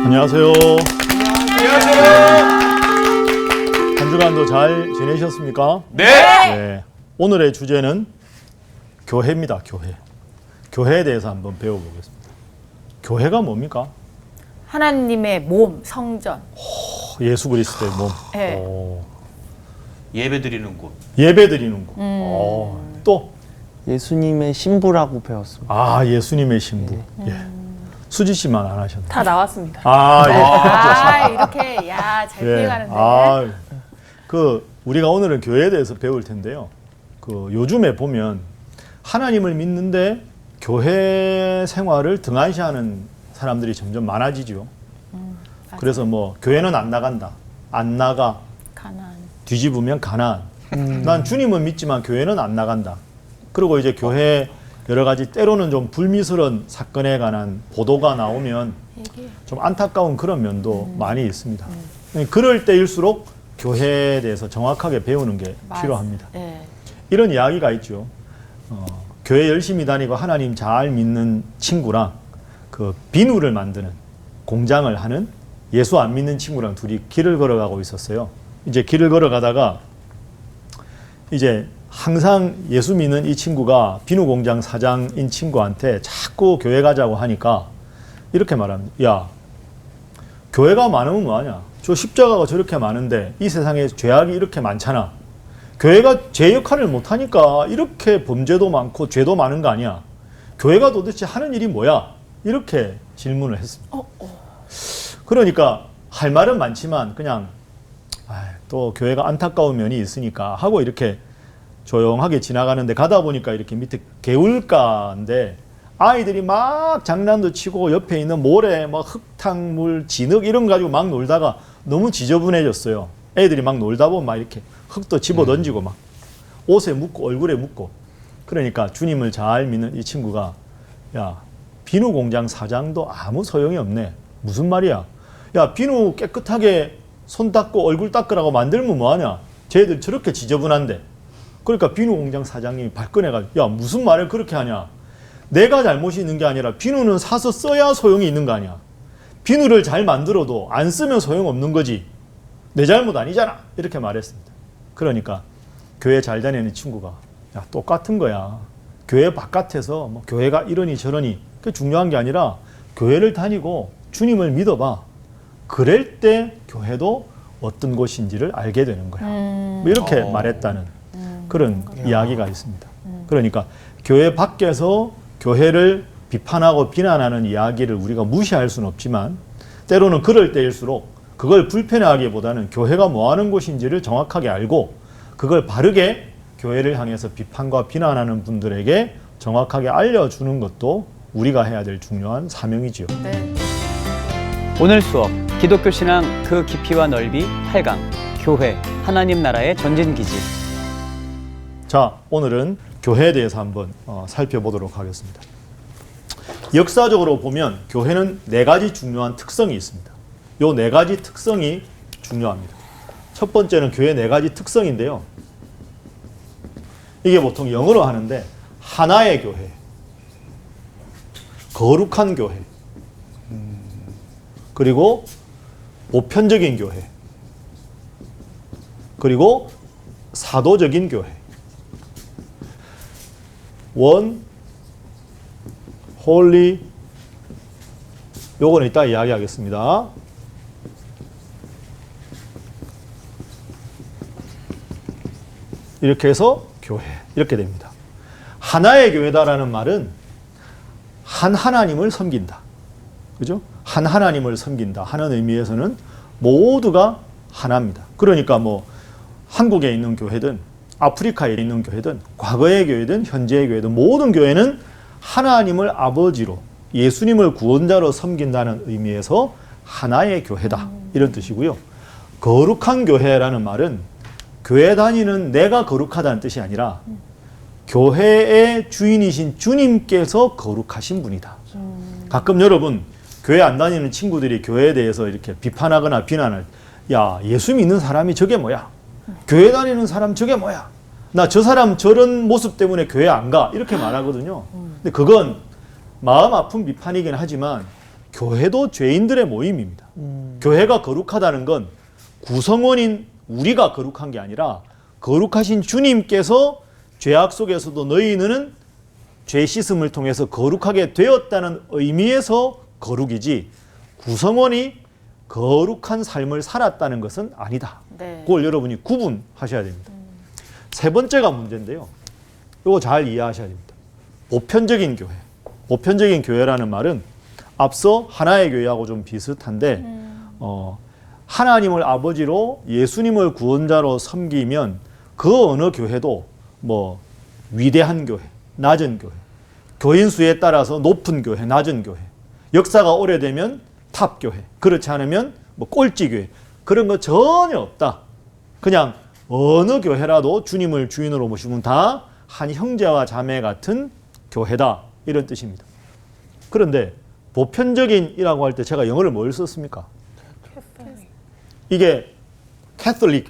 안녕하세요. 안녕하세요. 한 주간도 잘 지내셨습니까? 네. 네. 오늘의 주제는 교회입니다. 교회. 교회에 대해서 한번 배워보겠습니다. 교회가 뭡니까? 하나님의 몸, 성전. 예수 그리스도의 몸. 네. 예배드리는 곳. 예배드리는 곳. 또 예수님의 신부라고 배웠습니다. 예수님의 신부. 예. 수지 씨만 안 하셨나요? 다 나왔습니다. 예. 이렇게 잘 피해가는데. 우리가 오늘은 교회에 대해서 배울 텐데요. 요즘에 보면 하나님을 믿는데 교회 생활을 등한시하는 사람들이 점점 많아지죠. 그래서 교회는 안 나간다. 안 나가. 가난. 뒤집으면 가난. 난 주님은 믿지만 교회는 안 나간다. 그리고 이제 교회 여러 가지 때로는 좀 불미스러운 사건에 관한 보도가 나오면 좀 안타까운 그런 면도 많이 있습니다. 그럴 때일수록 교회에 대해서 정확하게 배우는 게 필요합니다. 네. 이런 이야기가 있죠. 교회 열심히 다니고 하나님 잘 믿는 친구랑 비누를 만드는 공장을 하는 예수 안 믿는 친구랑 둘이 길을 걸어가고 있었어요. 이제 길을 걸어가다가 이제 항상 예수 믿는 이 친구가 비누 공장 사장인 친구한테 자꾸 교회 가자고 하니까 이렇게 말합니다. 야, 교회가 많으면 뭐하냐? 저 십자가가 저렇게 많은데 이 세상에 죄악이 이렇게 많잖아. 교회가 제 역할을 못하니까 이렇게 범죄도 많고 죄도 많은 거 아니야? 교회가 도대체 하는 일이 뭐야? 이렇게 질문을 했습니다. 그러니까 할 말은 많지만 그냥 또 교회가 안타까운 면이 있으니까 하고 이렇게 조용하게 지나가는데 가다 보니까 이렇게 밑에 개울가인데 아이들이 막 장난도 치고 옆에 있는 모래, 흙탕물, 진흙 이런 거 가지고 막 놀다가 너무 지저분해졌어요. 애들이 막 놀다 보면 막 이렇게 흙도 집어 던지고 막 옷에 묻고 얼굴에 묻고. 그러니까 주님을 잘 믿는 이 친구가 야, 비누 공장 사장도 아무 소용이 없네. 무슨 말이야? 야, 비누 깨끗하게 손 닦고 얼굴 닦으라고 만들면 뭐하냐? 쟤들 저렇게 지저분한데. 그러니까 비누 공장 사장님이 발끈해가지고 야, 무슨 말을 그렇게 하냐? 내가 잘못이 있는 게 아니라 비누는 사서 써야 소용이 있는 거 아니야? 비누를 잘 만들어도 안 쓰면 소용없는 거지. 내 잘못 아니잖아. 이렇게 말했습니다. 그러니까 교회 잘 다니는 친구가 야, 똑같은 거야. 교회 바깥에서 교회가 이러니 저러니 그게 중요한 게 아니라 교회를 다니고 주님을 믿어봐. 그럴 때 교회도 어떤 곳인지를 알게 되는 거야. 이렇게 말했다는 그런 이야기가 있습니다. 그러니까 교회 밖에서 교회를 비판하고 비난하는 이야기를 우리가 무시할 수는 없지만 때로는 그럴 때일수록 그걸 불편해하기보다는 교회가 뭐 하는 곳인지를 정확하게 알고 그걸 바르게 교회를 향해서 비판과 비난하는 분들에게 정확하게 알려주는 것도 우리가 해야 될 중요한 사명이지요. 네. 오늘 수업 기독교 신앙 그 깊이와 넓이 8강 교회 하나님 나라의 전진기지. 자, 오늘은 교회에 대해서 한번 살펴보도록 하겠습니다. 역사적으로 보면 교회는 4가지 중요한 특성이 있습니다. 요 4가지 특성이 중요합니다. 첫 번째는 교회 4가지 특성인데요. 이게 보통 영어로 하는데 하나의 교회, 거룩한 교회, 그리고 보편적인 교회, 그리고 사도적인 교회. 원, 홀리, 요거는 이따 이야기하겠습니다. 이렇게 해서 교회, 이렇게 됩니다. 하나의 교회다라는 말은 한 하나님을 섬긴다. 그죠? 한 하나님을 섬긴다 하는 의미에서는 모두가 하나입니다. 그러니까 한국에 있는 교회든 아프리카에 있는 교회든 과거의 교회든 현재의 교회든 모든 교회는 하나님을 아버지로 예수님을 구원자로 섬긴다는 의미에서 하나의 교회다. 이런 뜻이고요. 거룩한 교회라는 말은 교회 다니는 내가 거룩하다는 뜻이 아니라 교회의 주인이신 주님께서 거룩하신 분이다. 가끔 여러분 교회 안 다니는 친구들이 교회에 대해서 이렇게 비판하거나 비난을 야, 예수 믿는 사람이 저게 뭐야? 교회 다니는 사람 저게 뭐야? 나 저 사람 저런 모습 때문에 교회 안 가. 이렇게 말하거든요. 근데 그건 마음 아픈 비판이긴 하지만 교회도 죄인들의 모임입니다. 교회가 거룩하다는 건 구성원인 우리가 거룩한 게 아니라 거룩하신 주님께서 죄악 속에서도 너희는 죄 씻음을 통해서 거룩하게 되었다는 의미에서 거룩이지 구성원이 거룩한 삶을 살았다는 것은 아니다. 네. 그걸 여러분이 구분하셔야 됩니다. 세 번째가 문제인데요. 이거 잘 이해하셔야 됩니다. 보편적인 교회. 보편적인 교회라는 말은 앞서 하나의 교회하고 좀 비슷한데 하나님을 아버지로 예수님을 구원자로 섬기면 그 어느 교회도 뭐 위대한 교회, 낮은 교회, 교인 수에 따라서 높은 교회, 낮은 교회, 역사가 오래되면 탑 교회, 그렇지 않으면 뭐 꼴찌 교회, 그런 거 전혀 없다. 그냥 어느 교회라도 주님을 주인으로 모시면 다 한 형제와 자매 같은 교회다, 이런 뜻입니다. 그런데 보편적인이라고 할 때 제가 영어를 뭘 썼습니까? 이게 캐톨릭,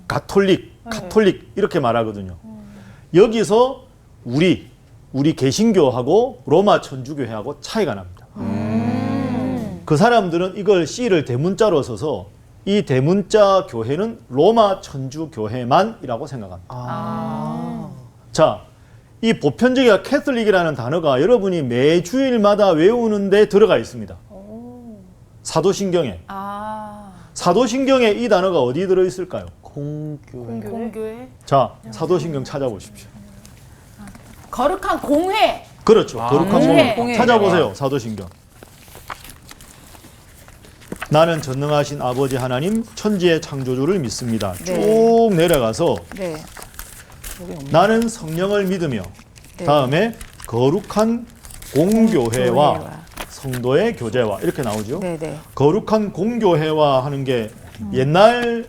가톨릭 이렇게 말하거든요. 여기서 우리 개신교하고 로마 천주교회하고 차이가 납니다. 그 사람들은 이걸 C를 대문자로 써서 이 대문자 교회는 로마 천주교회만이라고 생각합니다. 자, 이 보편적인 캐톨릭이라는 단어가 여러분이 매 주일마다 외우는데 들어가 있습니다. 사도신경에. 사도신경에 이 단어가 어디 들어있을까요? 공교회. 공교회. 자, 사도신경 찾아보십시오. 거룩한 공회. 그렇죠. 거룩한 공회. 공회. 찾아보세요. 사도신경. 나는 전능하신 아버지 하나님 천지의 창조주를 믿습니다. 네. 쭉 내려가서 네. 나는 성령을 믿으며 네. 다음에 거룩한 공교회와 공교회와 성도의 교제와 이렇게 나오죠. 네네. 거룩한 공교회와 하는 게 옛날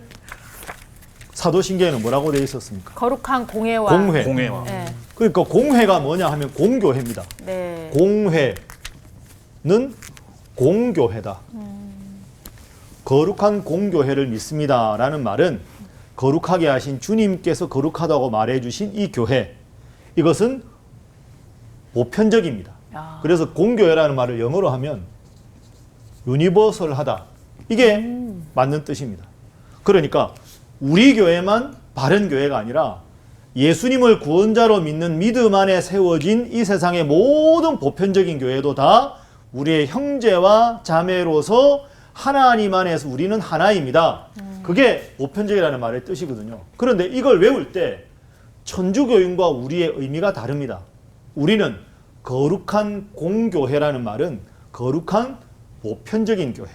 사도신경에는 뭐라고 되어 있었습니까? 거룩한 공회와. 공회. 네. 그러니까 공회가 뭐냐 하면 공교회입니다. 네. 공회는 공교회다. 거룩한 공교회를 믿습니다라는 말은 거룩하게 하신 주님께서 거룩하다고 말해주신 이 교회, 이것은 보편적입니다. 그래서 공교회라는 말을 영어로 하면 유니버설하다, 이게 맞는 뜻입니다. 그러니까 우리 교회만 바른 교회가 아니라 예수님을 구원자로 믿는 믿음 안에 세워진 이 세상의 모든 보편적인 교회도 다 우리의 형제와 자매로서 하나님 안에서 우리는 하나입니다. 그게 보편적이라는 말의 뜻이거든요. 그런데 이걸 외울 때 천주교인과 우리의 의미가 다릅니다. 우리는 거룩한 공교회라는 말은 거룩한 보편적인 교회.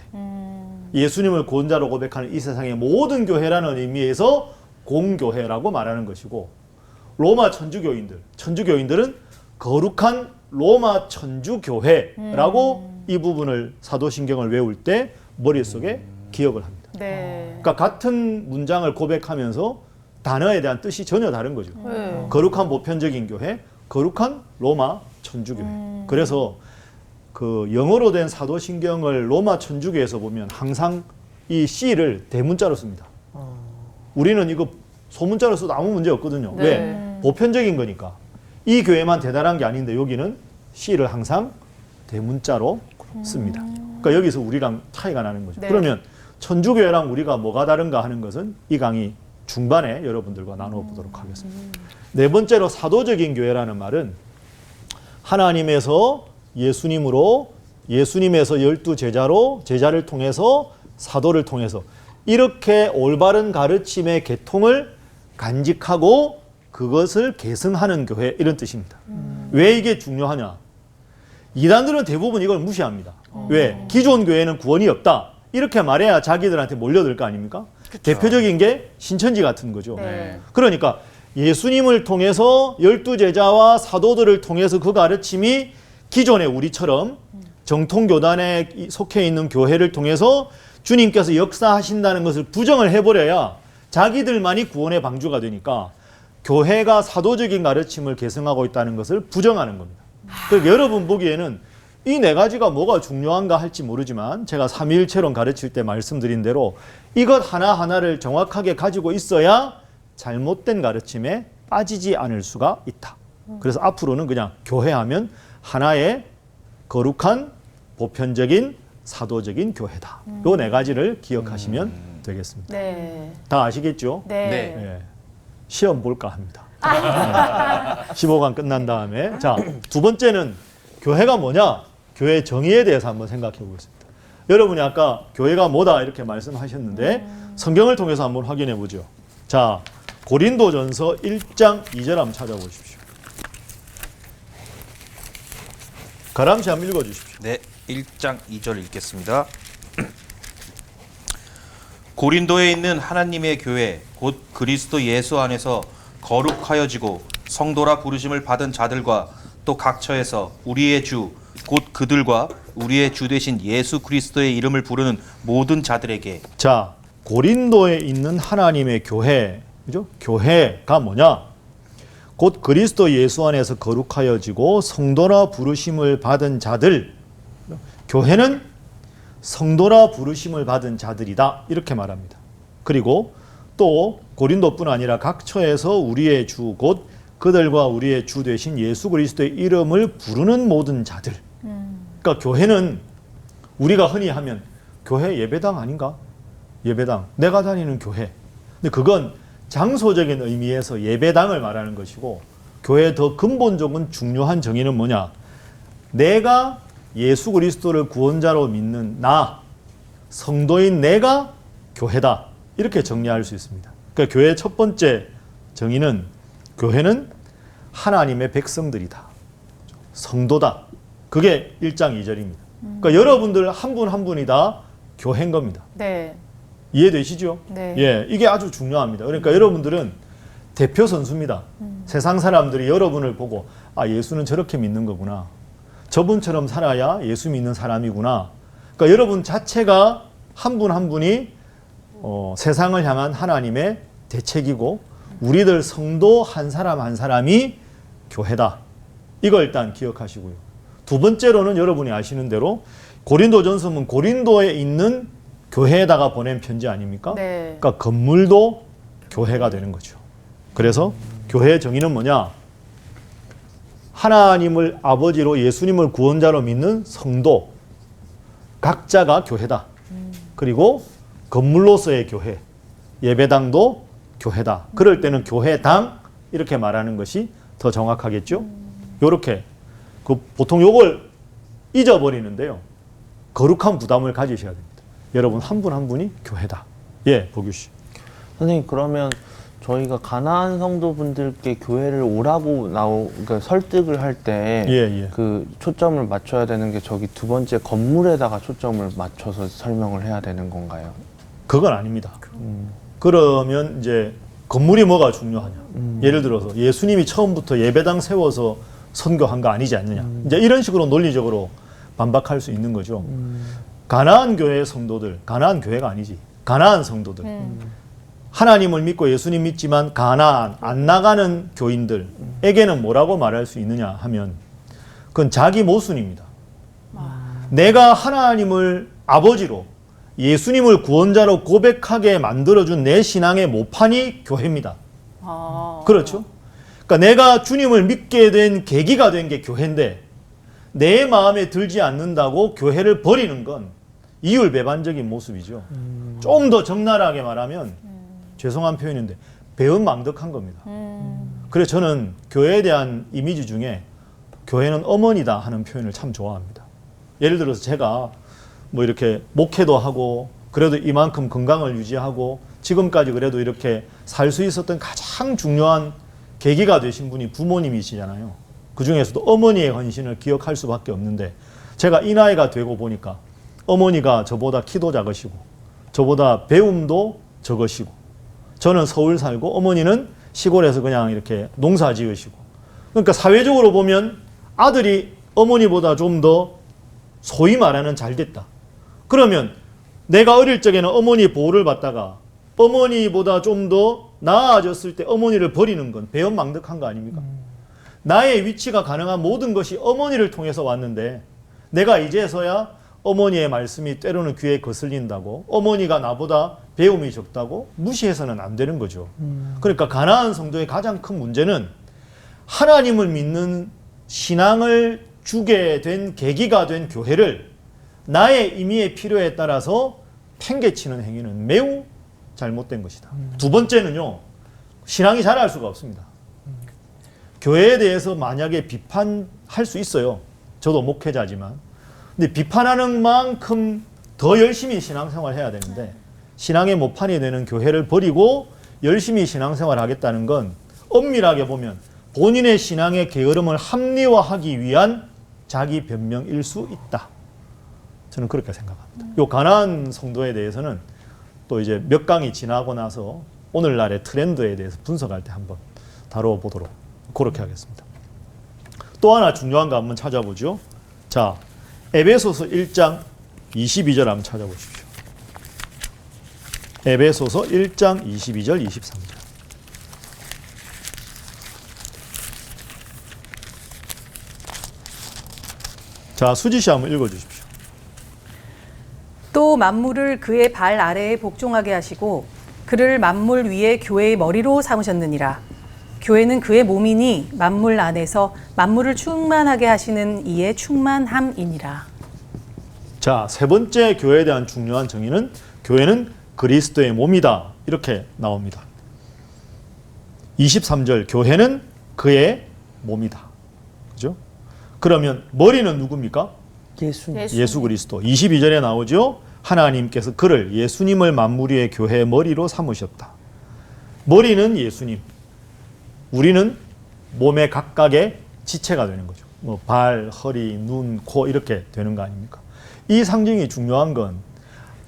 예수님을 구원자로 고백하는 이 세상의 모든 교회라는 의미에서 공교회라고 말하는 것이고, 로마 천주교인들은 거룩한 로마 천주교회라고 이 부분을 사도신경을 외울 때 머릿속에 기억을 합니다. 네. 그러니까 같은 문장을 고백하면서 단어에 대한 뜻이 전혀 다른 거죠. 네. 거룩한 보편적인 교회, 거룩한 로마 천주교회. 그래서 그 영어로 된 사도신경을 로마 천주교에서 보면 항상 이 C를 대문자로 씁니다. 우리는 이거 소문자로 써도 아무 문제 없거든요. 네. 왜? 보편적인 거니까. 이 교회만 대단한 게 아닌데 여기는 C를 항상 대문자로 씁니다. 그러니까 여기서 우리랑 차이가 나는 거죠. 네. 그러면 천주교회랑 우리가 뭐가 다른가 하는 것은 이 강의 중반에 여러분들과 나눠보도록 하겠습니다. 네 번째로 사도적인 교회라는 말은 하나님에서 예수님으로, 예수님에서 12제자로, 제자를 통해서 사도를 통해서 이렇게 올바른 가르침의 계통을 간직하고 그것을 계승하는 교회, 이런 뜻입니다. 왜 이게 중요하냐? 이단들은 대부분 이걸 무시합니다. 왜? 기존 교회는 구원이 없다, 이렇게 말해야 자기들한테 몰려들 거 아닙니까? 대표적인 게 신천지 같은 거죠. 네. 그러니까 예수님을 통해서 12제자와 사도들을 통해서 그 가르침이 기존의 우리처럼 정통교단에 속해 있는 교회를 통해서 주님께서 역사하신다는 것을 부정을 해버려야 자기들만이 구원의 방주가 되니까 교회가 사도적인 가르침을 계승하고 있다는 것을 부정하는 겁니다. 그러니까 여러분 보기에는 이 네 가지가 뭐가 중요한가 할지 모르지만 제가 삼위일체론 가르칠 때 말씀드린 대로 이것 하나하나를 정확하게 가지고 있어야 잘못된 가르침에 빠지지 않을 수가 있다. 그래서 앞으로는 그냥 교회하면 하나의 거룩한 보편적인 사도적인 교회다. 요 네 가지를 기억하시면 되겠습니다. 네. 다 아시겠죠? 네. 네. 예. 시험 볼까 합니다. 15강 끝난 다음에 자, 두 번째는 교회가 뭐냐? 교회 정의에 대해서 한번 생각해 보겠습니다. 여러분이 아까 교회가 뭐다 이렇게 말씀하셨는데 성경을 통해서 한번 확인해 보죠. 자, 고린도전서 1장 2절 한번 찾아보십시오. 가람씨 한번 읽어 주십시오. 네, 1장 2절 읽겠습니다. 고린도에 있는 하나님의 교회 곧 그리스도 예수 안에서 거룩하여지고 성도라 부르심을 받은 자들과 또 각처에서 우리의 주 곧 그들과 우리의 주 되신 예수 그리스도의 이름을 부르는 모든 자들에게. 자, 고린도에 있는 하나님의 교회, 그죠? 교회가 뭐냐? 곧 그리스도 예수 안에서 거룩하여지고 성도라 부르심을 받은 자들. 교회는 성도라 부르심을 받은 자들이다. 이렇게 말합니다. 그리고 또 고린도뿐 아니라 각처에서 우리의 주, 곧 그들과 우리의 주 되신 예수 그리스도의 이름을 부르는 모든 자들. 그러니까 교회는 우리가 흔히 하면 교회 예배당 아닌가? 예배당. 내가 다니는 교회. 근데 그건 장소적인 의미에서 예배당을 말하는 것이고 교회의 더 근본적인 중요한 정의는 뭐냐? 내가 예수 그리스도를 구원자로 믿는 나, 성도인 내가 교회다. 이렇게 정리할 수 있습니다. 그러니까 교회의 첫 번째 정의는 교회는 하나님의 백성들이다. 성도다. 그게 1장 2절입니다. 그러니까 여러분들 한 분 한 분이 다 교회인 겁니다. 네. 이해되시죠? 네. 예, 이게 아주 중요합니다. 그러니까 여러분들은 대표 선수입니다. 세상 사람들이 여러분을 보고 아, 예수는 저렇게 믿는 거구나. 저분처럼 살아야 예수 믿는 사람이구나. 그러니까 여러분 자체가 한 분 한 분이 세상을 향한 하나님의 대책이고 우리들 성도 한 사람 한 사람이 교회다. 이걸 일단 기억하시고요. 두 번째로는 여러분이 아시는 대로 고린도전서는 고린도에 있는 교회에다가 보낸 편지 아닙니까? 네. 그러니까 건물도 교회가 되는 거죠. 그래서 교회의 정의는 뭐냐? 하나님을 아버지로 예수님을 구원자로 믿는 성도 각자가 교회다. 그리고 건물로서의 교회, 예배당도 교회다. 그럴 때는 교회당 이렇게 말하는 것이 더 정확하겠죠? 요렇게 보통 요걸 잊어버리는데요. 거룩한 부담을 가지셔야 됩니다. 여러분 한 분 한 분이 교회다. 예, 보규 씨. 선생님, 그러면 저희가 가나안 성도분들께 교회를 오라고 그러니까 설득을 할 때 예, 예. 그 초점을 맞춰야 되는 게 저기 두 번째 건물에다가 초점을 맞춰서 설명을 해야 되는 건가요? 그건 아닙니다. 그러면 이제 건물이 뭐가 중요하냐? 예를 들어서 예수님이 처음부터 예배당 세워서 선교한 거 아니지 않느냐? 이제 이런 식으로 논리적으로 반박할 수 있는 거죠. 가나안 교회의 성도들, 가나안 교회가 아니지. 가나안 성도들. 하나님을 믿고 예수님 믿지만 가나안 안 나가는 교인들에게는 뭐라고 말할 수 있느냐 하면 그건 자기 모순입니다. 내가 하나님을 아버지로 예수님을 구원자로 고백하게 만들어준 내 신앙의 모판이 교회입니다. 그렇죠? 그러니까 내가 주님을 믿게 된 계기가 된 게 교회인데 내 마음에 들지 않는다고 교회를 버리는 건 이율배반적인 모습이죠. 좀 더 적나라하게 말하면 죄송한 표현인데 배은망덕한 겁니다. 그래서 저는 교회에 대한 이미지 중에 교회는 어머니다 하는 표현을 참 좋아합니다. 예를 들어서 제가 뭐 이렇게 목회도 하고 그래도 이만큼 건강을 유지하고 지금까지 그래도 이렇게 살 수 있었던 가장 중요한 계기가 되신 분이 부모님이시잖아요. 그 중에서도 어머니의 헌신을 기억할 수밖에 없는데 제가 이 나이가 되고 보니까 어머니가 저보다 키도 작으시고 저보다 배움도 적으시고 저는 서울 살고 어머니는 시골에서 그냥 이렇게 농사 지으시고 그러니까 사회적으로 보면 아들이 어머니보다 좀 더 소위 말하는 잘 됐다. 그러면 내가 어릴 적에는 어머니 보호를 받다가 어머니보다 좀 더 나아졌을 때 어머니를 버리는 건 배은망덕한 거 아닙니까? 나의 위치가 가능한 모든 것이 어머니를 통해서 왔는데 내가 이제서야 어머니의 말씀이 때로는 귀에 거슬린다고 어머니가 나보다 배움이 적다고 무시해서는 안 되는 거죠. 그러니까 가나안 성도의 가장 큰 문제는 하나님을 믿는 신앙을 주게 된 계기가 된 교회를 나의 임의의 필요에 따라서 팽개치는 행위는 매우 잘못된 것이다. 두 번째는요. 신앙이 자랄 수가 없습니다. 교회에 대해서 만약에 비판할 수 있어요. 저도 목회자지만. 근데 비판하는 만큼 더 열심히 신앙생활 해야 되는데 신앙의 모판이 되는 교회를 버리고 열심히 신앙생활 하겠다는 건 엄밀하게 보면 본인의 신앙의 게으름을 합리화하기 위한 자기 변명일 수 있다. 저는 그렇게 생각합니다. 요 가나안 성도에 대해서는 또 이제 몇 강이 지나고 나서 오늘날의 트렌드에 대해서 분석할 때 한번 다뤄보도록 그렇게 하겠습니다. 또 하나 중요한 거 한번 찾아보죠. 자, 에베소서 1장 22절 한번 찾아보십시오. 에베소서 1장 22절 23절. 자, 수지 씨 한번 읽어주십시오. 또 만물을 그의 발 아래에 복종하게 하시고 그를 만물 위에 교회의 머리로 삼으셨느니라. 교회는 그의 몸이니 만물 안에서 만물을 충만하게 하시는 이의 충만함이니라. 자, 세 번째 교회에 대한 중요한 정의는 교회는 그리스도의 몸이다. 이렇게 나옵니다. 23절 교회는 그의 몸이다. 그죠? 그러면 머리는 누굽니까? 예수 그리스도. 22절에 나오죠. 하나님께서 그를 예수님을 만물 위의 교회의 머리로 삼으셨다. 머리는 예수님. 우리는 몸의 각각의 지체가 되는 거죠. 뭐 발, 허리, 눈, 코 이렇게 되는 거 아닙니까? 이 상징이 중요한 건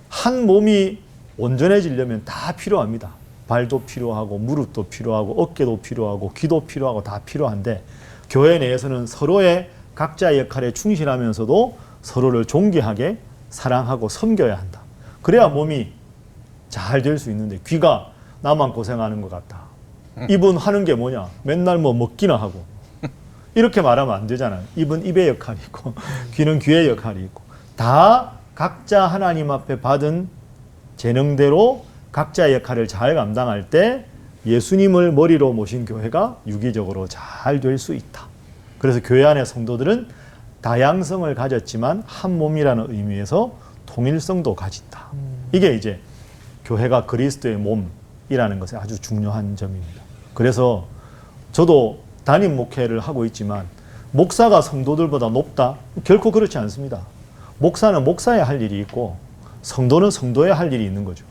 한 몸이 온전해지려면 다 필요합니다. 발도 필요하고 무릎도 필요하고 어깨도 필요하고 귀도 필요하고 다 필요한데 교회 내에서는 서로의 각자의 역할에 충실하면서도 서로를 존귀하게 사랑하고 섬겨야 한다. 그래야 몸이 잘 될 수 있는데 귀가 나만 고생하는 것 같다. 입은 하는 게 뭐냐? 맨날 뭐 먹기나 하고. 이렇게 말하면 안 되잖아요. 입은 입의 역할이 있고 귀는 귀의 역할이 있고 다 각자 하나님 앞에 받은 재능대로 각자의 역할을 잘 감당할 때 예수님을 머리로 모신 교회가 유기적으로 잘 될 수 있다. 그래서 교회 안의 성도들은 다양성을 가졌지만 한 몸이라는 의미에서 통일성도 가진다. 이게 이제 교회가 그리스도의 몸이라는 것의 아주 중요한 점입니다. 그래서 저도 담임 목회를 하고 있지만 목사가 성도들보다 높다? 결코 그렇지 않습니다. 목사는 목사의 할 일이 있고 성도는 성도의 할 일이 있는 거죠.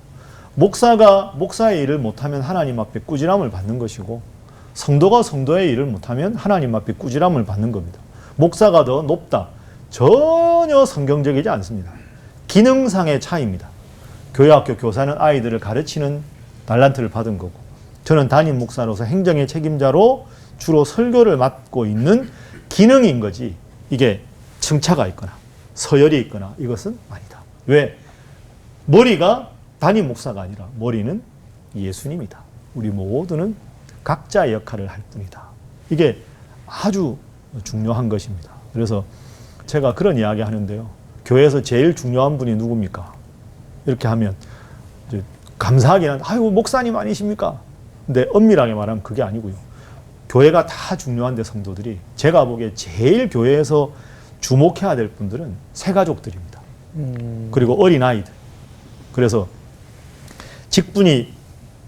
목사가 목사의 일을 못하면 하나님 앞에 꾸지람을 받는 것이고 성도가 성도의 일을 못하면 하나님 앞에 꾸지람을 받는 겁니다. 목사가 더 높다. 전혀 성경적이지 않습니다. 기능상의 차이입니다. 교회학교 교사는 아이들을 가르치는 달란트를 받은 거고 저는 담임 목사로서 행정의 책임자로 주로 설교를 맡고 있는 기능인 거지 이게 승차가 있거나 서열이 있거나 이것은 아니다. 왜? 머리가 담임 목사가 아니라 머리는 예수님이다. 우리 모두는 각자의 역할을 할 뿐이다. 이게 아주 중요한 것입니다. 그래서 제가 그런 이야기 하는데요. 교회에서 제일 중요한 분이 누굽니까? 이렇게 하면 이제 감사하긴 한데 아유 목사님 아니십니까? 근데 엄밀하게 말하면 그게 아니고요. 교회가 다 중요한데 성도들이 제가 보기에 제일 교회에서 주목해야 될 분들은 새가족들입니다. 그리고 어린아이들. 그래서 직분이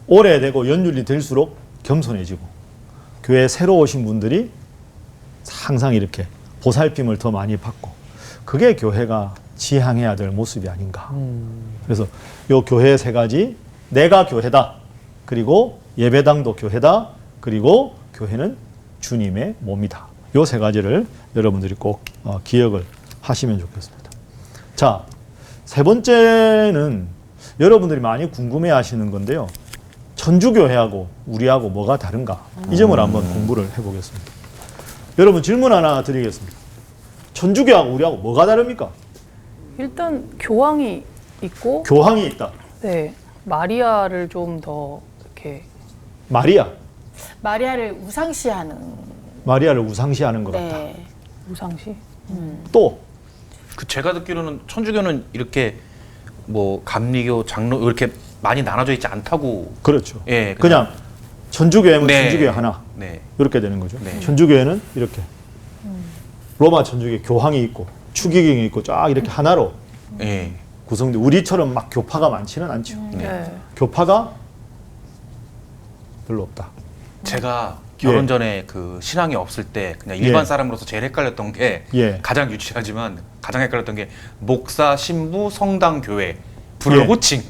오래되고 연륜이 될수록 겸손해지고 교회에 새로 오신 분들이 항상 이렇게 보살핌을 더 많이 받고 그게 교회가 지향해야 될 모습이 아닌가. 그래서 요 교회 세 가지 내가 교회다. 그리고 예배당도 교회다. 그리고 교회는 주님의 몸이다. 요 세 가지를 여러분들이 꼭 기억을 하시면 좋겠습니다. 자, 세 번째는 여러분들이 많이 궁금해 하시는 건데요. 천주교회하고 우리하고 뭐가 다른가? 이 점을 한번 공부를 해보겠습니다. 여러분 질문 하나 드리겠습니다. 천주교하고 우리하고 뭐가 다릅니까? 일단 교황이 있고 교황이 있다. 네. 마리아를 좀 더 이렇게 마리아. 마리아를 우상시하는. 마리아를 우상시하는 것 같다. 네. 우상시. 또 그 제가 듣기로는 천주교는 이렇게 뭐 감리교, 장로 이렇게 많이 나눠져 있지 않다고. 그렇죠. 예, 그냥 천주교회는 네. 천주교회 하나 네. 이렇게 되는 거죠. 네. 천주교회는 이렇게 로마 천주교 교황이 있고 추기경이 있고 쫙 이렇게 하나로 예. 구성돼 우리처럼 막 교파가 많지는 않죠. 네. 교파가 별로 없다. 제가 결혼 예. 전에 그 신앙이 없을 때 그냥 일반 예. 사람으로서 제일 헷갈렸던 게 예. 가장 유치하지만 가장 헷갈렸던 게 목사, 신부, 성당, 교회 불교 예. 호칭.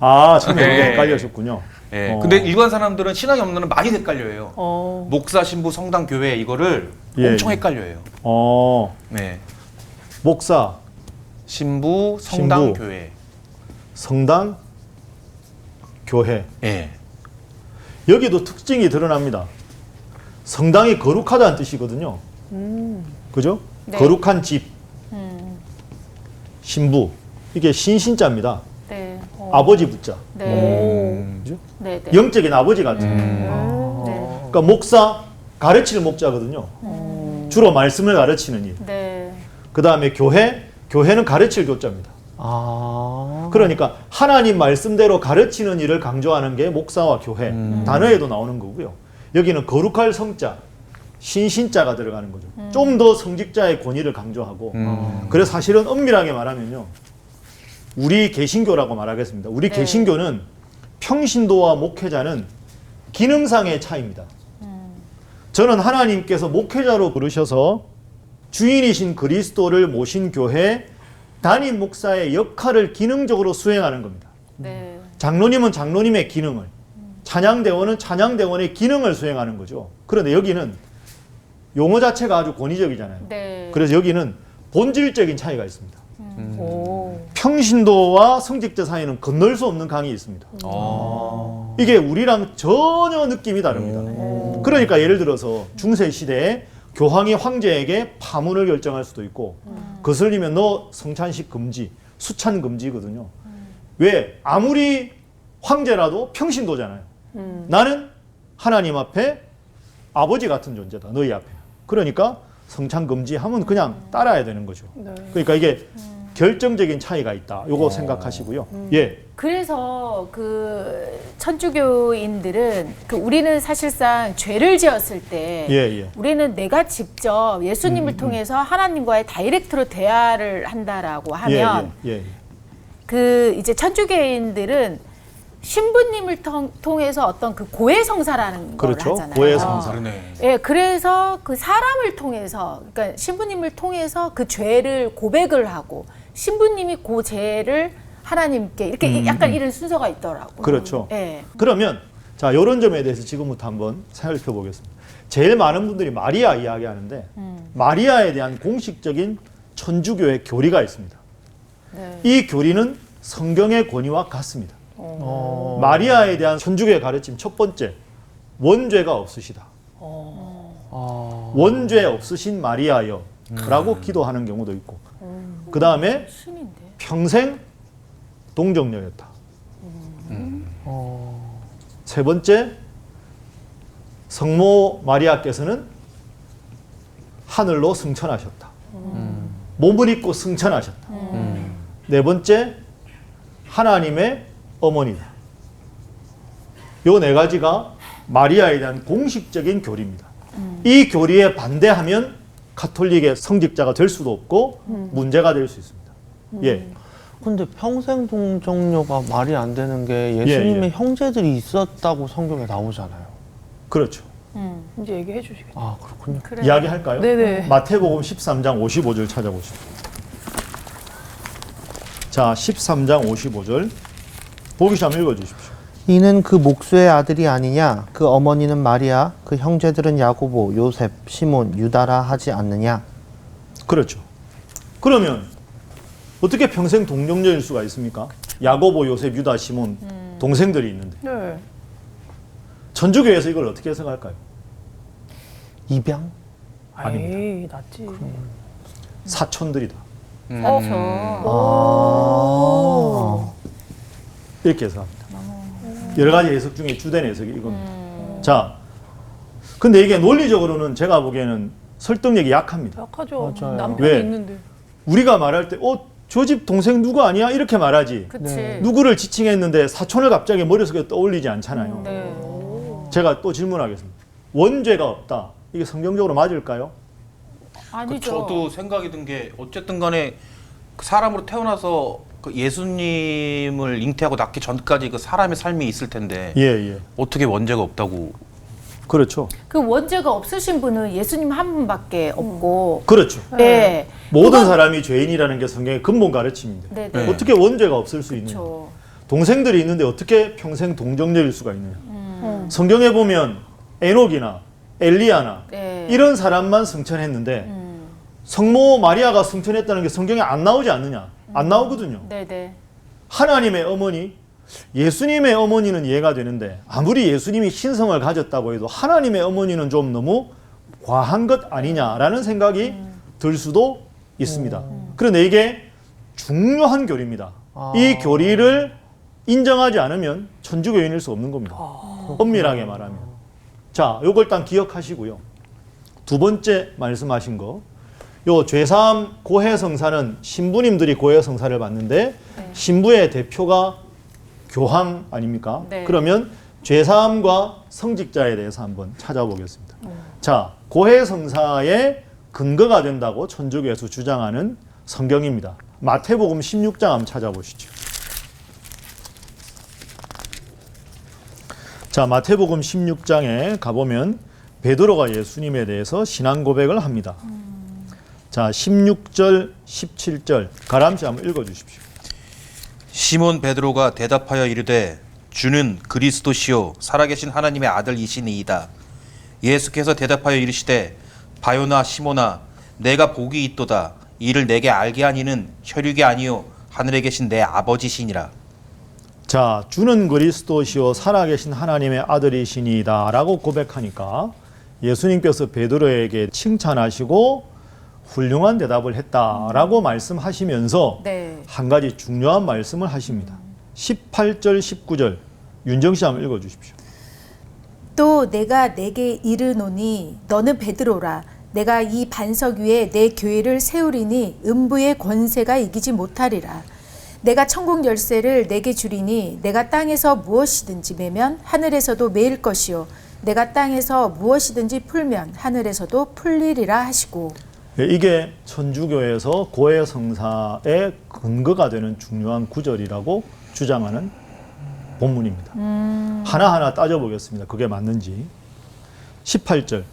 아, 처음에 예. 헷갈려셨군요. 예. 어. 근데 일반 사람들은 신앙이 없는 는 많이 헷갈려요. 어. 목사, 신부, 성당, 교회 이거를 예. 엄청 헷갈려요. 네. 목사, 신부, 성당, 신부. 교회. 성당, 교회. 예. 여기도 특징이 드러납니다. 성당이 거룩하다는 뜻이거든요. 그죠? 네. 거룩한 집, 신부. 이게 신신자입니다. 네. 아버지 붙자. 네. 그죠? 네. 네. 영적인 아버지 같은. 네. 그러니까 목사, 가르칠 목자거든요. 주로 말씀을 가르치는 일. 네. 그 다음에 교회는 가르칠 교자입니다. 그러니까 하나님 말씀대로 가르치는 일을 강조하는 게 목사와 교회 단어에도 나오는 거고요. 여기는 거룩할 성자, 신신자가 들어가는 거죠. 좀 더 성직자의 권위를 강조하고 그래서 사실은 엄밀하게 말하면요. 우리 개신교라고 말하겠습니다. 우리 네. 개신교는 평신도와 목회자는 기능상의 차이입니다. 저는 하나님께서 목회자로 부르셔서 주인이신 그리스도를 모신 교회 담임 목사의 역할을 기능적으로 수행하는 겁니다. 네. 장로님은 장로님의 기능을, 찬양대원은 찬양대원의 기능을 수행하는 거죠. 그런데 여기는 용어 자체가 아주 권위적이잖아요. 네. 그래서 여기는 본질적인 차이가 있습니다. 오. 평신도와 성직자 사이는 건널 수 없는 강이 있습니다. 이게 우리랑 전혀 느낌이 다릅니다. 그러니까 예를 들어서 중세 시대에 교황이 황제에게 파문을 결정할 수도 있고 거슬리면 너 성찬식 금지, 수찬 금지거든요. 왜? 아무리 황제라도 평신도잖아요. 나는 하나님 앞에 아버지 같은 존재다. 너희 앞에. 그러니까 성찬 금지하면 그냥 따라야 되는 거죠. 그러니까 이게 결정적인 차이가 있다. 요거 생각하시고요. 예. 그래서 그 천주교인들은 그 우리는 사실상 죄를 지었을 때 예. 우리는 내가 직접 예수님을 통해서 하나님과의 다이렉트로 대화를 한다라고 하면 예. 그 이제 천주교인들은 신부님을 통해서 어떤 그 고해성사라는 그렇죠. 걸 하잖아요. 고해성사. 다르네. 예, 그래서 그 사람을 통해서, 그러니까 신부님을 통해서 그 죄를 고백을 하고 신부님이 그 죄를 하나님께 이렇게 약간 이런 순서가 있더라고요. 그렇죠. 예. 그러면 자, 이런 점에 대해서 지금부터 한번 살펴보겠습니다. 제일 많은 분들이 마리아 이야기하는데 마리아에 대한 공식적인 천주교의 교리가 있습니다. 네. 이 교리는 성경의 권위와 같습니다. 마리아에 대한 천주교의 가르침 첫 번째, 원죄가 없으시다. 원죄 없으신 마리아여 라고 기도하는 경우도 있고 그 다음에 신인데. 평생 동정녀였다. 세 번째, 성모 마리아께서는 하늘로 승천하셨다. 몸을 입고 승천하셨다. 네 번째, 하나님의 어머니다. 요 네 가지가 마리아에 대한 공식적인 교리입니다. 이 교리에 반대하면 가톨릭의 성직자가 될 수도 없고 문제가 될 수 있습니다. 예. 근데 평생 동정녀가 말이 안 되는 게 예수님의 예. 형제들이 있었다고 성경에 나오잖아요. 그렇죠. 이제 얘기해 주시겠다. 아, 그렇군요. 그래. 이야기할까요? 네네. 마태복음 13장 55절 찾아보십시오. 자, 13장 55절 보기 시 한번 읽어주십시오. 이는 그 목수의 아들이 아니냐? 그 어머니는 마리아, 그 형제들은 야고보, 요셉, 시몬, 유다라 하지 않느냐? 그렇죠. 그러면 어떻게 평생 동정녀일 수가 있습니까? 야고보, 요셉, 유다, 시몬 동생들이 있는데 네. 천주교에서 이걸 어떻게 해석할까요? 입양? 에이, 낫지. 사촌들이다. 그렇죠. 이렇게 해석합니다. 여러 가지 해석 중에 주된 해석이 이겁니다. 자, 근데 이게 논리적으로는 제가 보기에는 설득력이 약합니다. 약하죠. 맞아요. 남편이 왜? 있는데. 우리가 말할 때, 저 집 동생 누구 아니야? 이렇게 말하지. 그치. 누구를 지칭했는데 사촌을 갑자기 머릿속에 떠올리지 않잖아요. 네. 제가 또 질문하겠습니다. 원죄가 없다. 이게 성경적으로 맞을까요? 아니죠. 저도 생각이 든 게 어쨌든 간에 그 사람으로 태어나서 그 예수님을 잉태하고 낳기 전까지 그 사람의 삶이 있을 텐데 예. 어떻게 원죄가 없다고? 그렇죠. 그 원죄가 없으신 분은 예수님 한 분밖에 없고. 그렇죠. 네. 모든 사람이 죄인이라는 게 성경의 근본 가르침인데 네. 네. 어떻게 원죄가 없을 수 있느냐. 그렇죠. 동생들이 있는데 어떻게 평생 동정녀일 수가 있느냐. 성경에 보면 에녹이나 엘리야나 네. 이런 사람만 승천했는데 성모 마리아가 승천했다는 게 성경에 안 나오지 않느냐. 안 나오거든요. 네네. 하나님의 어머니, 예수님의 어머니는 이해가 되는데 아무리 예수님이 신성을 가졌다고 해도 하나님의 어머니는 좀 너무 과한 것 아니냐라는 생각이 들 수도 있습니다. 그런데 이게 중요한 교리입니다. 이 교리를 인정하지 않으면 천주교인일 수 없는 겁니다. 엄밀하게 말하면. 자, 요걸 일단 기억하시고요. 두 번째 말씀하신 거. 요 죄사함 고해성사는 신부님들이 고해성사를 받는데 신부의 대표가 교황 아닙니까? 네. 그러면 죄사함과 성직자에 대해서 한번 찾아보겠습니다. 자, 고해성사의 근거가 된다고 천주교에서 주장하는 성경입니다. 마태복음 16장 한번 찾아보시죠. 자, 마태복음 16장에 가보면 베드로가 예수님에 대해서 신앙 고백을 합니다. 자, 16절, 17절 가람씨 한번 읽어주십시오. 시몬 베드로가 대답하여 이르되 주는 그리스도시요 살아계신 하나님의 아들이시니이다. 예수께서 대답하여 이르시되 바요나 시몬아 내가 복이 있도다. 이를 내게 알게 하니는 혈육이 아니요 하늘에 계신 내 아버지시니라. 자, 주는 그리스도시요 살아계신 하나님의 아들이시니이다 라고 고백하니까 예수님께서 베드로에게 칭찬하시고 훌륭한 대답을 했다라고 말씀하시면서 네. 한 가지 중요한 말씀을 하십니다. 18절, 19절 윤정 씨 한번 읽어주십시오. 또 내가 내게 이르노니 너는 베드로라. 내가 이 반석 위에 내 교회를 세우리니 음부의 권세가 이기지 못하리라. 내가 천국 열쇠를 내게 주리니 내가 땅에서 무엇이든지 매면 하늘에서도 매일 것이요 내가 땅에서 무엇이든지 풀면 하늘에서도 풀리리라 하시고. 이게 천주교에서 고해성사의 근거가 되는 중요한 구절이라고 주장하는 본문입니다. 하나하나 따져보겠습니다. 그게 맞는지. 18절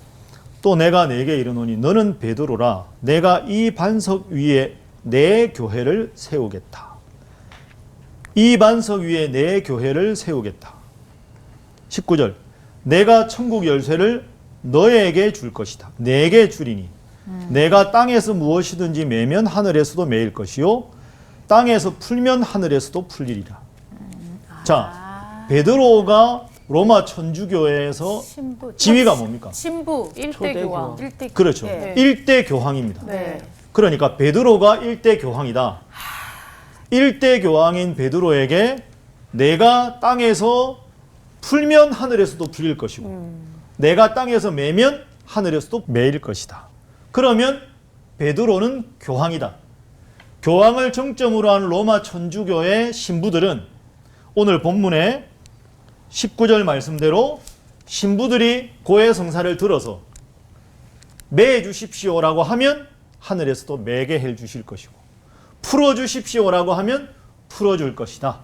또 내가 네게 이르노니 너는 베드로라. 내가 이 반석 위에 내 교회를 세우겠다. 이 반석 위에 내 교회를 세우겠다. 19절 내가 천국 열쇠를 너에게 줄 것이다. 내게 주리니 내가 땅에서 무엇이든지 매면 하늘에서도 매일 것이요 땅에서 풀면 하늘에서도 풀리리라. 자, 베드로가 로마 천주교회에서 신부. 지위가 뭡니까? 신부. 일대 교황. 일대 그렇죠. 네. 일대 교황입니다. 네. 그러니까 베드로가 일대 교황이다. 일대 교황인 베드로에게 내가 땅에서 풀면 하늘에서도 풀릴 것이고 내가 땅에서 매면 하늘에서도 매일 것이다. 그러면 베드로는 교황이다. 교황을 정점으로 한 로마 천주교의 신부들은 오늘 본문의 19절 말씀대로 신부들이 고해성사를 들어서 매 주십시오라고 하면 하늘에서도 매게 해 주실 것이고 풀어주십시오라고 하면 풀어줄 것이다.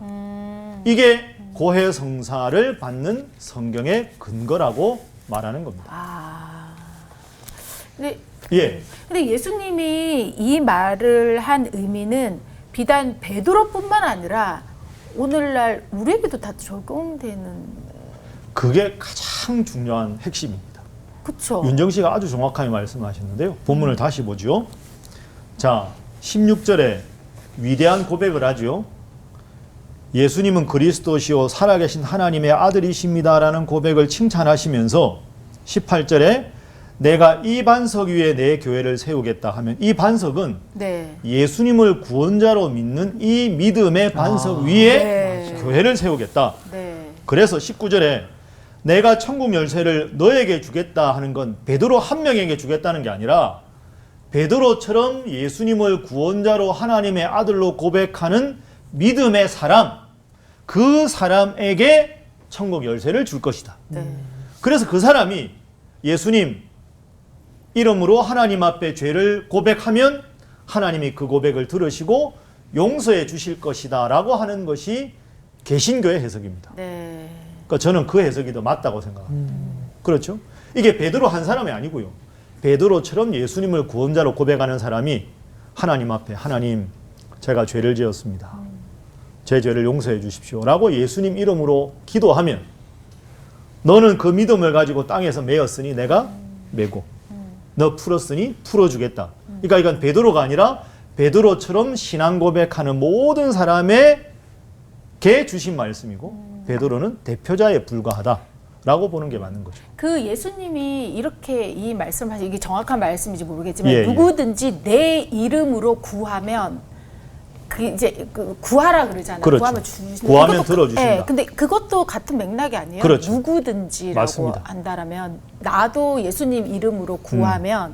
이게 고해성사를 받는 성경의 근거라고 말하는 겁니다. 근데, 예. 근데 예수님이 이 말을 한 의미는 비단 베드로뿐만 아니라 오늘날 우리에게도 다 적용되는. 그게 가장 중요한 핵심입니다. 그렇죠. 윤정 씨가 아주 정확하게 말씀하셨는데요. 본문을 다시 보죠. 자, 16절에 위대한 고백을 하죠. 예수님은 그리스도시요 살아계신 하나님의 아들이십니다라는 고백을 칭찬하시면서 18절에 내가 이 반석 위에 내 교회를 세우겠다 하면 이 반석은 네. 예수님을 구원자로 믿는 이 믿음의 반석 위에 네. 교회를 세우겠다. 네. 그래서 19절에 내가 천국 열쇠를 너에게 주겠다 하는 건 베드로 한 명에게 주겠다는 게 아니라 베드로처럼 예수님을 구원자로 하나님의 아들로 고백하는 믿음의 사람, 그 사람에게 천국 열쇠를 줄 것이다. 네. 그래서 그 사람이 예수님 이름으로 하나님 앞에 죄를 고백하면 하나님이 그 고백을 들으시고 용서해 주실 것이다 라고 하는 것이 개신교의 해석입니다. 네. 그러니까 저는 그 해석이 더 맞다고 생각합니다. 그렇죠? 이게 베드로 한 사람이 아니고요. 베드로처럼 예수님을 구원자로 고백하는 사람이 하나님 앞에 하나님 제가 죄를 지었습니다. 제 죄를 용서해 주십시오 라고 예수님 이름으로 기도하면 너는 그 믿음을 가지고 땅에서 메었으니 내가 메고 너 풀었으니 풀어주겠다. 그러니까 이건 베드로가 아니라 베드로처럼 신앙 고백하는 모든 사람에게 주신 말씀이고 베드로는 대표자에 불과하다라고 보는 게 맞는 거죠. 그 예수님이 이렇게 이 말씀을 하시 이게 정확한 말씀인지 모르겠지만 예, 누구든지 내 이름으로 구하면 그 이제 그 구하라 그러잖아요. 그렇죠. 구하면 주신다. 구하면 그것도 들어주신다. 예, 근데 그것도 같은 맥락이 아니에요. 그렇죠. 누구든지라고 맞습니다. 한다라면 나도 예수님 이름으로 구하면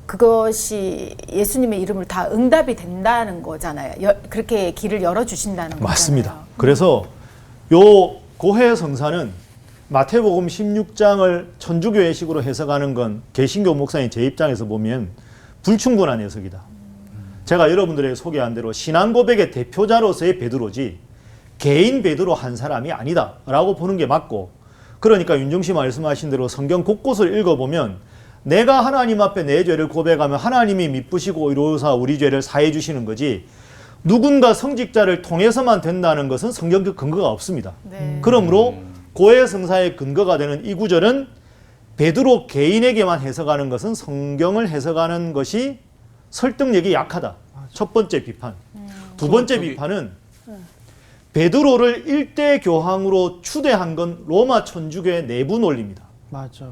그것이 예수님의 이름을 다 응답이 된다는 거잖아요. 그렇게 길을 열어 주신다는 거잖아요. 맞습니다. 그래서 요 고해 성사는 마태복음 16장을 천주교회식으로 해석하는 건 개신교 목사인 제 입장에서 보면 불충분한 해석이다. 제가 여러분들에게 소개한 대로 신앙 고백의 대표자로서의 베드로지 개인 베드로 한 사람이 아니다 라고 보는 게 맞고, 그러니까 윤정 씨 말씀하신 대로 성경 곳곳을 읽어보면 내가 하나님 앞에 내 죄를 고백하면 하나님이 미쁘시고 이로사 우리 죄를 사해 주시는 거지 누군가 성직자를 통해서만 된다는 것은 성경적 근거가 없습니다. 네. 그러므로 고해 성사의 근거가 되는 이 구절은 베드로 개인에게만 해석하는 것은 성경을 해석하는 것이 설득력이 약하다. 첫 번째 비판. 두 번째 비판은 베드로를 일대 교황으로 추대한 건 로마 천주교의 내부 논리입니다. 맞아.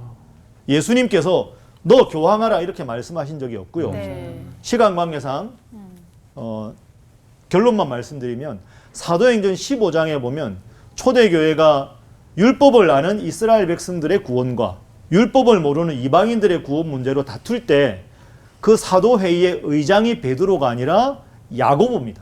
예수님께서 너 교황하라 이렇게 말씀하신 적이 없고요. 네. 시간 관계상 결론만 말씀드리면 사도행전 15장에 보면 초대교회가 율법을 아는 이스라엘 백성들의 구원과 율법을 모르는 이방인들의 구원 문제로 다툴 때 그 사도회의의 의장이 베드로가 아니라 야고보입니다.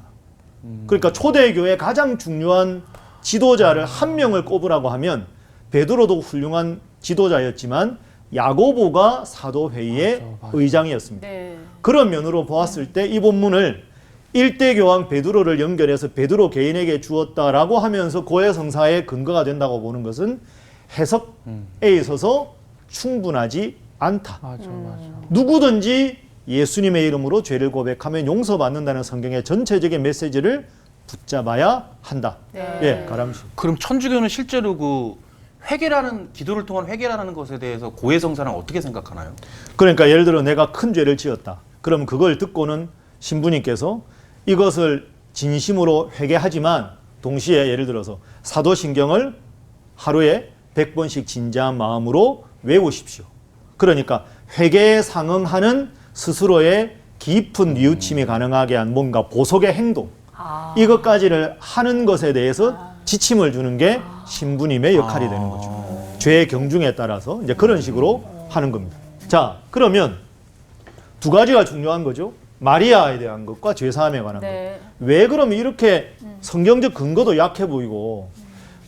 그러니까 초대교회의 가장 중요한 지도자를 한 명을 꼽으라고 하면 베드로도 훌륭한 지도자였지만 야고보가 사도회의의 의장이었습니다. 네. 그런 면으로 보았을 때 이 본문을 일대 교황 베드로를 연결해서 베드로 개인에게 주었다라고 하면서 고해 성사의 근거가 된다고 보는 것은 해석에 있어서 충분하지 않다. 맞아. 누구든지 예수님의 이름으로 죄를 고백하면 용서받는다는 성경의 전체적인 메시지를 붙잡아야 한다. 네. 예, 가람 씨. 그럼 천주교는 실제로 그 회개라는 기도를 통한 회개라는 것에 대해서 고해성사랑 어떻게 생각하나요? 그러니까 예를 들어 내가 큰 죄를 지었다. 그럼 그걸 듣고는 신부님께서 이것을 진심으로 회개하지만 동시에 예를 들어서 사도신경을 하루에 100번씩 진지한 마음으로 외우십시오. 그러니까 회개에 상응하는 스스로의 깊은 뉘우침이 가능하게 한 뭔가 보석의 행동, 이것까지를 하는 것에 대해서 지침을 주는 게 신부님의 역할이 되는 거죠. 죄의 경중에 따라서 이제 그런 식으로 하는 겁니다. 자, 그러면 두 가지가 중요한 거죠. 마리아에 대한 것과 죄사함에 관한 네. 것. 왜 그러면 이렇게 성경적 근거도 약해 보이고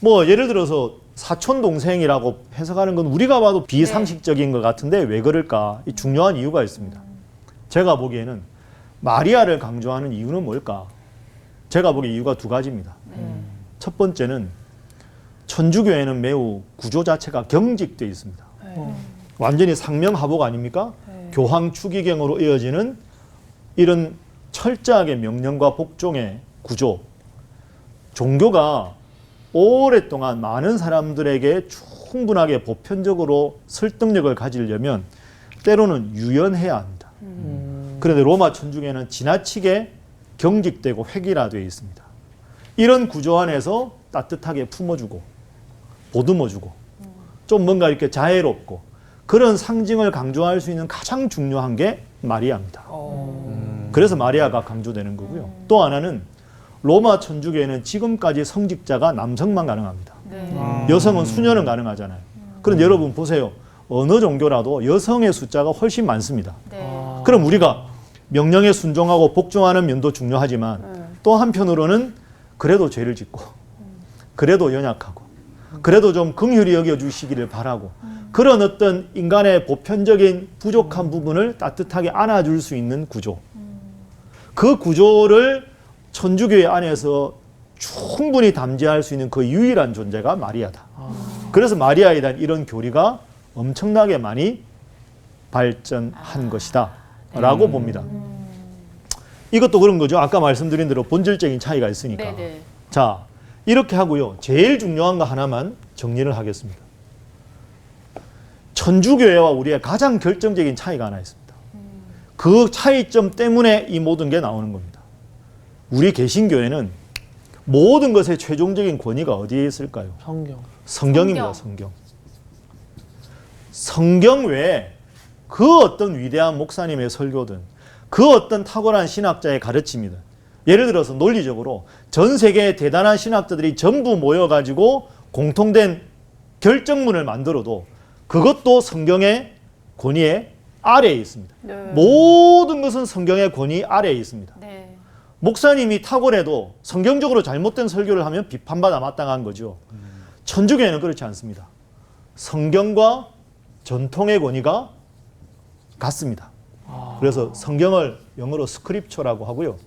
뭐 예를 들어서 사촌 동생이라고 해석하는 건 우리가 봐도 비상식적인 것 같은데 왜 그럴까? 이 중요한 이유가 있습니다. 제가 보기에는 마리아를 강조하는 이유는 뭘까? 제가 보기에 이유가 두 가지입니다. 첫 번째는 천주교회는 매우 구조 자체가 경직되어 있습니다. 완전히 상명하복 아닙니까? 교황 추기경으로 이어지는 이런 철저하게 명령과 복종의 구조. 종교가 오랫동안 많은 사람들에게 충분하게 보편적으로 설득력을 가지려면 때로는 유연해야 합니다. 그런데 로마 천주교회는 지나치게 경직되고 획일화되어 있습니다. 이런 구조 안에서 따뜻하게 품어주고 보듬어주고 좀 뭔가 이렇게 자애롭고 그런 상징을 강조할 수 있는 가장 중요한 게 마리아입니다. 그래서 마리아가 강조되는 거고요. 또 하나는 로마 천주교회는 지금까지 성직자가 남성만 가능합니다. 여성은 수녀는 가능하잖아요. 그런데 여러분 보세요. 어느 종교라도 여성의 숫자가 훨씬 많습니다. 그럼 우리가 명령에 순종하고 복종하는 면도 중요하지만 또 한편으로는 그래도 죄를 짓고 그래도 연약하고 그래도 좀 긍휼히 여겨주시기를 바라고 그런 어떤 인간의 보편적인 부족한 부분을 따뜻하게 안아줄 수 있는 구조. 그 구조를 천주교회 안에서 충분히 담재할 수 있는 그 유일한 존재가 마리아다. 그래서 마리아에 대한 이런 교리가 엄청나게 많이 발전한 것이다 라고 봅니다. 이것도 그런 거죠. 아까 말씀드린 대로 본질적인 차이가 있으니까. 네네. 자, 이렇게 하고요. 제일 중요한 거 하나만 정리를 하겠습니다. 천주교회와 우리의 가장 결정적인 차이가 하나 있습니다. 그 차이점 때문에 이 모든 게 나오는 겁니다. 우리 개신교회는 모든 것의 최종적인 권위가 어디에 있을까요? 성경. 성경입니다. 성경. 성경 외에 그 어떤 위대한 목사님의 설교든 그 어떤 탁월한 신학자의 가르침이든, 예를 들어서 논리적으로 전 세계의 대단한 신학자들이 전부 모여가지고 공통된 결정문을 만들어도 그것도 성경의 권위의 아래에 있습니다. 네. 모든 것은 성경의 권위 아래에 있습니다. 네. 목사님이 탁월해도 성경적으로 잘못된 설교를 하면 비판받아 마땅한 거죠. 천주교회는 그렇지 않습니다. 성경과 전통의 권위가 같습니다. 그래서 성경을 영어로 스크립처라고 하고요.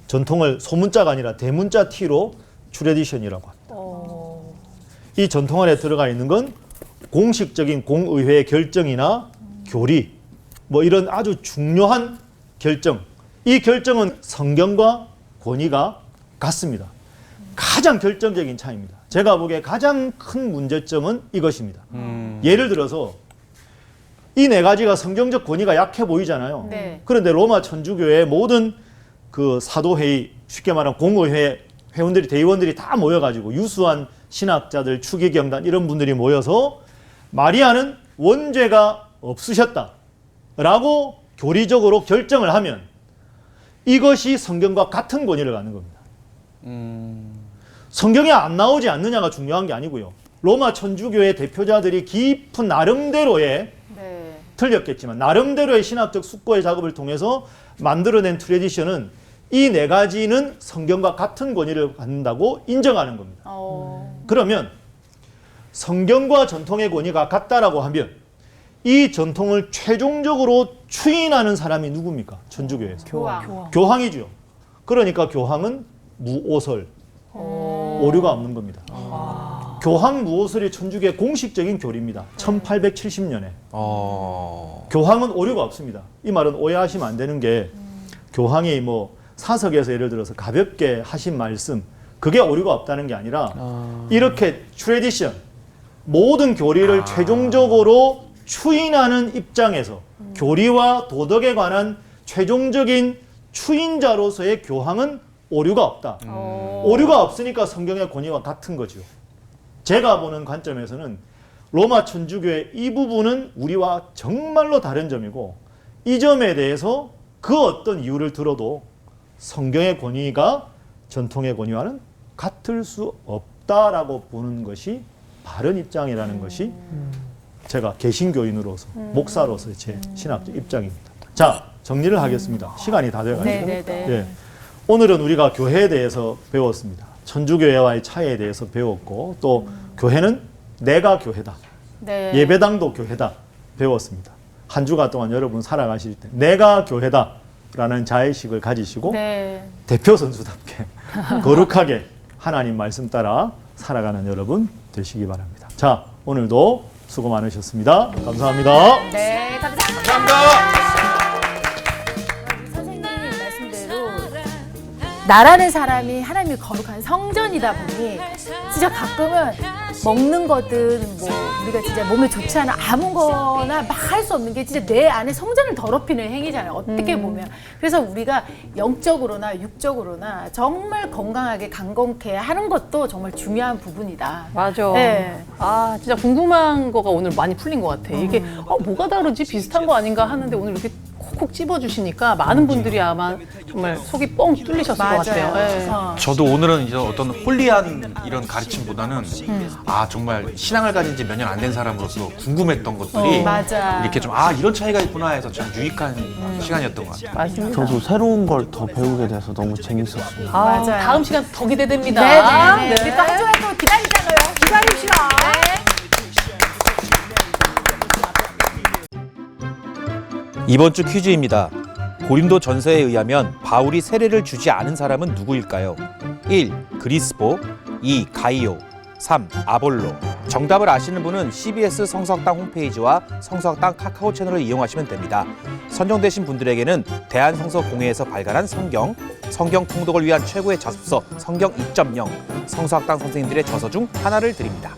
전통을 소문자가 아니라 대문자 T로 트래디션이라고 합니다. 이 전통 안에 들어가 있는 건 공식적인 공의회의 결정이나 교리, 뭐 이런 아주 중요한 결정, 이 결정은 성경과 권위가 같습니다. 가장 결정적인 차이입니다. 제가 보기에 가장 큰 문제점은 이것입니다. 예를 들어서 이 네 가지가 성경적 권위가 약해 보이잖아요. 네. 그런데 로마 천주교의 모든 그 사도회의, 쉽게 말하면 공의회 회원들이, 대의원들이 다 모여가지고 유수한 신학자들, 추기경단 이런 분들이 모여서 마리아는 원죄가 없으셨다라고 교리적으로 결정을 하면 이것이 성경과 같은 권위를 갖는 겁니다. 성경에 안 나오지 않느냐가 중요한 게 아니고요. 로마 천주교의 대표자들이 깊은 나름대로의, 네. 틀렸겠지만 나름대로의 신학적 숙고의 작업을 통해서 만들어낸 트래디션은 이 네 가지는 성경과 같은 권위를 갖는다고 인정하는 겁니다. 그러면 성경과 전통의 권위가 같다라고 하면 이 전통을 최종적으로 추인하는 사람이 누굽니까? 천주교에서. 교황. 교황이죠. 그러니까 교황은 무오설, 오류가 없는 겁니다. 교황 무오설이 천주교의 공식적인 교리입니다. 1870년에. 교황은 오류가 없습니다. 이 말은 오해하시면 안 되는 게, 교황이 뭐 사석에서 예를 들어서 가볍게 하신 말씀, 그게 오류가 없다는 게 아니라 이렇게 트래디션, 모든 교리를 최종적으로 추인하는 입장에서 교리와 도덕에 관한 최종적인 추인자로서의 교황은 오류가 없다. 오류가 없으니까 성경의 권위와 같은 거죠. 제가 보는 관점에서는 로마 천주교의 이 부분은 우리와 정말로 다른 점이고, 이 점에 대해서 그 어떤 이유를 들어도 성경의 권위가 전통의 권위와는 같을 수 없다라고 보는 것이 바른 입장이라는 것이 제가 개신교인으로서, 목사로서의 제 신학적 입장입니다. 자, 정리를 하겠습니다. 시간이 다 돼가지고. 네네네. 예. 오늘은 우리가 교회에 대해서 배웠습니다. 천주교회와의 차이에 대해서 배웠고, 또 교회는 내가 교회다. 네. 예배당도 교회다. 배웠습니다. 한 주간 동안 여러분 살아가실 때 내가 교회다라는 자의식을 가지시고 네. 대표 선수답게 거룩하게 하나님 말씀 따라 살아가는 여러분 되시기 바랍니다. 자, 오늘도 수고 많으셨습니다. 감사합니다. 네, 감사합니다. 선생님 말씀대로 나라는 사람이 하나님이 거룩한 성전이다 보니 진짜 가끔은 먹는 거든 뭐 우리가 진짜 몸에 좋지 않은 아무거나 막 할 수 없는 게 진짜 내 안에 성전을 더럽히는 행위잖아요. 어떻게 보면. 그래서 우리가 영적으로나 육적으로나 정말 건강하게 강건케 하는 것도 정말 중요한 부분이다. 맞아. 네. 아, 진짜 궁금한 거가 오늘 많이 풀린 것 같아. 이게 뭐가 다르지? 비슷한 거 아닌가 하는데 오늘 이렇게 콕콕 찝어주시니까 많은 분들이 아마 정말 속이 뻥 뚫리셨을 것 같아요. 네. 저도 오늘은 이제 어떤 홀리한 이런 가르침보다는 아 정말 신앙을 가진 지 몇 년 안 된 사람으로서 궁금했던 것들이 맞아. 이렇게 좀 이런 차이가 있구나 해서 참 유익한 시간이었던 것 같아요. 맞습니다. 저도 새로운 걸 더 배우게 돼서 너무 재밌었어요. 아, 맞아요. 다음 시간 더 기대됩니다. 네네네. 우리 또 한 주간 또 기다리잖아요. 기다립시다. 이번 주 퀴즈입니다. 고린도 전서에 의하면 바울이 세례를 주지 않은 사람은 누구일까요? 1. 그리스보, 2. 가이오, 3. 아볼로. 정답을 아시는 분은 CBS 성서학당 홈페이지와 성서학당 카카오 채널을 이용하시면 됩니다. 선정되신 분들에게는 대한성서공회에서 발간한 성경 통독을 위한 최고의 자습서 성경 2.0 성서학당 선생님들의 저서 중 하나를 드립니다.